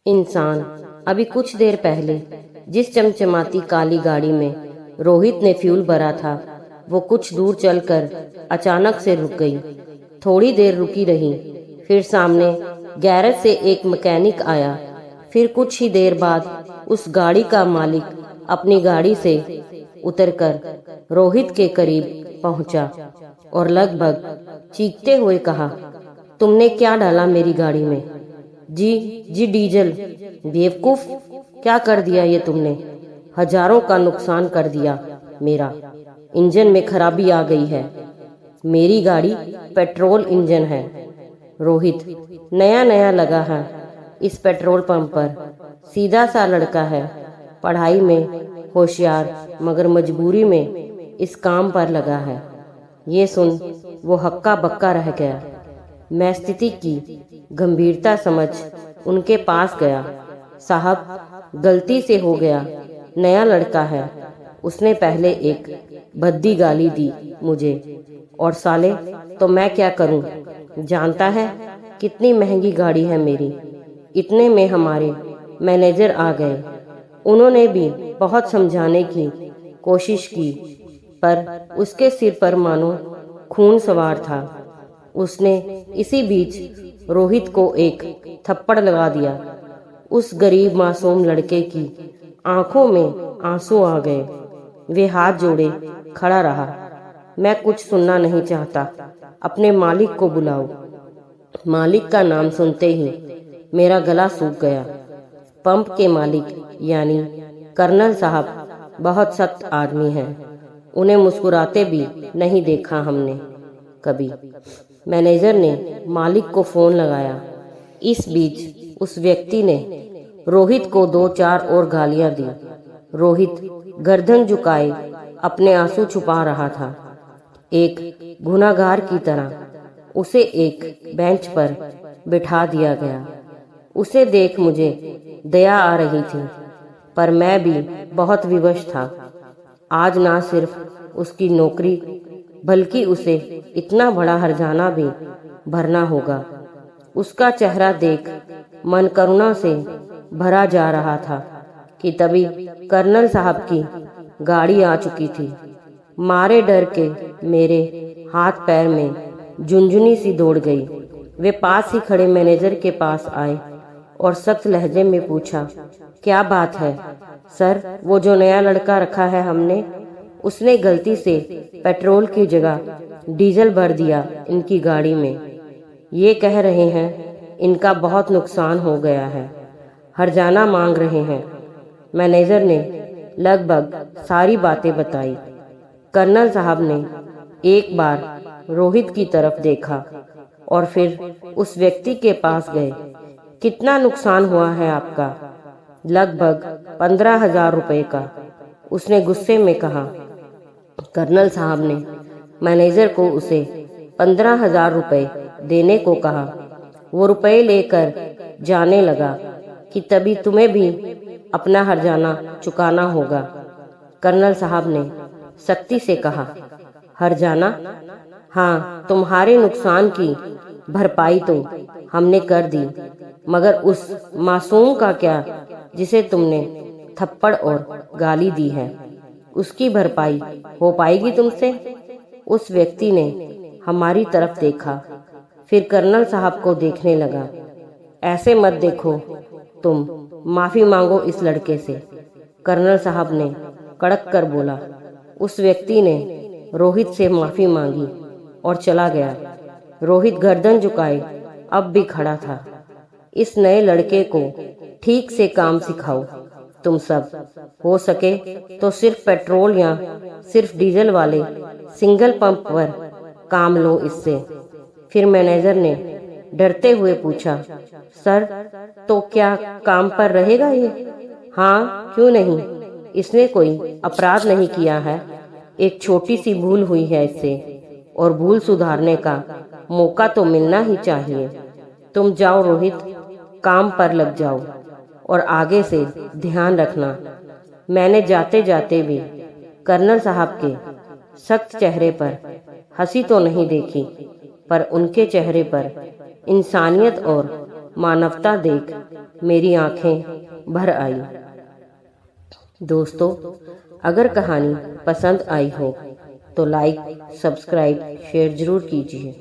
इंसान अभी कुछ देर पहले जिस चमचमाती काली गाड़ी में रोहित ने फ्यूल भरा था, वो कुछ दूर चलकर अचानक से रुक गई। थोड़ी देर रुकी रही, फिर सामने गैरेज से एक मैकेनिक आया। फिर कुछ ही देर बाद उस गाड़ी का मालिक अपनी गाड़ी से उतरकर रोहित के करीब पहुंचा और लगभग चीखते हुए कहा, तुमने क्या डाला मेरी गाड़ी में? जी डीजल। बेवकूफ, क्या कर दिया ये तुमने? हजारों का नुकसान कर दिया मेरा। इंजन में खराबी आ गई है। मेरी गाड़ी पेट्रोल इंजन है। रोहित नया नया लगा है इस पेट्रोल पंप पर। सीधा सा लड़का है, पढ़ाई में होशियार, मगर मजबूरी में इस काम पर लगा है। ये सुन वो हक्का बक्का रह गया। मैं स्थिति की गंभीरता समझ उनके पास गया। साहब, गलती से हो गया। नया लड़का है, उसने पहले एक भद्दी गाली दी मुझे, और साले तो मैं क्या करूं? जानता है कितनी महंगी गाड़ी है मेरी। इतने में हमारे मैनेजर आ गए। उन्होंने भी बहुत समझाने की कोशिश की, पर उसके सिर पर मानो खून सवार था। उसने इसी बीच रोहित को एक थप्पड़ लगा दिया। उस गरीब मासूम लड़के की आंखों में आंसू आ गए। वे हाथ जोड़े खड़ा रहा। मैं कुछ सुनना नहीं चाहता, अपने मालिक को बुलाओ। मालिक का नाम सुनते ही मेरा गला सूख गया। पंप के मालिक यानी कर्नल साहब बहुत सख्त आदमी हैं। उन्हें मुस्कुराते भी नहीं देखा हमने कभी। मैनेजर ने मालिक को फोन लगाया। इस बीच उस व्यक्ति ने रोहित को 2-4 और गालियां दी। रोहित गर्दन झुकाए अपने आंसू छुपा रहा था। एक गुनहगार की तरह उसे एक बेंच पर बिठा दिया गया। उसे देख मुझे दया आ रही थी, पर मैं भी बहुत विवश था। आज ना सिर्फ उसकी नौकरी, बल्कि उसे इतना बड़ा हर्जाना भी भरना होगा। उसका चेहरा देख मन करुणा से भरा जा रहा था कि तभी कर्नल साहब की गाड़ी आ चुकी थी। मारे डर के मेरे हाथ पैर में झुंझुनी सी दौड़ गई। वे पास ही खड़े मैनेजर के पास आए और सख्त लहजे में पूछा, क्या बात है सर? वो जो नया लड़का रखा है हमने, उसने गलती से पेट्रोल की जगह डीजल भर दिया इनकी गाड़ी में। ये कह रहे हैं इनका बहुत नुकसान हो गया है, हर्जाना मांग रहे हैं। मैनेजर ने लगभग सारी बातें बताई। कर्नल साहब ने एक बार रोहित की तरफ देखा और फिर उस व्यक्ति के पास गए। कितना नुकसान हुआ है आपका? लगभग 15,000 रुपए का, उसने गुस्से में कहा। कर्नल साहब ने मैनेजर को उसे 15,000 रुपए देने को कहा। वो रुपए लेकर जाने लगा कि तभी तुम्हें भी अपना हर्जाना चुकाना होगा। कर्नल साहब ने सख्ती से कहा। हर्जाना? हाँ, तुम्हारे नुकसान की भरपाई तो हमने कर दी, मगर उस मासूम का क्या जिसे तुमने थप्पड़ और गाली दी है, उसकी भरपाई हो पाएगी तुमसे? उस व्यक्ति ने हमारी तरफ देखा, फिर कर्नल साहब को देखने लगा। ऐसे मत देखो, तुम माफी मांगो इस लड़के से, कर्नल साहब ने कड़क कर बोला। उस व्यक्ति ने रोहित से माफी मांगी और चला गया। रोहित गर्दन झुकाए अब भी खड़ा था। इस नए लड़के को ठीक से काम सिखाओ तुम सब। हो सके तो सिर्फ पेट्रोल या सिर्फ डीजल वाले सिंगल पंप पर काम लो इससे। फिर मैनेजर ने डरते हुए पूछा, सर तो क्या काम पर रहेगा ये? हाँ, क्यों नहीं? इसने कोई अपराध नहीं किया है। एक छोटी सी भूल हुई है इससे, और भूल सुधारने का मौका तो मिलना ही चाहिए। तुम जाओ रोहित, काम पर लग जाओ और आगे से ध्यान रखना। मैंने जाते जाते भी कर्नल साहब के सख्त चेहरे पर हंसी तो नहीं देखी, पर उनके चेहरे पर इंसानियत और मानवता देख मेरी आंखें भर आई। दोस्तों, अगर कहानी पसंद आई हो तो लाइक, सब्सक्राइब, शेयर जरूर कीजिए।